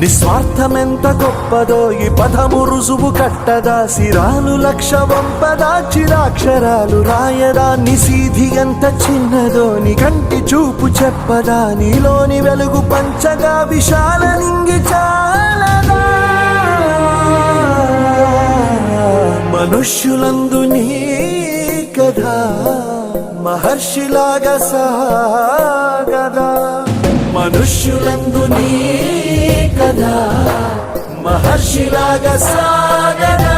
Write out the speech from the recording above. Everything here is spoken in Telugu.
నిస్వార్థమెంత గొప్పదో ఈ పదము రుజువు కట్టదా, సిరాలు లక్ష వంపదా చిరాక్షరాలు రాయదా, నిసీధి ఎంత చిన్నదో నీ కంటి చూపు చెప్పదా, నీలోని వెలుగు పంచగా విశాల నింగి చాలదా. మనుష్యులందు నీ కథ మహర్షిలాగా సాగదా, మనుష్యులందు నీ కథ మహర్షిలాగా సాగదా.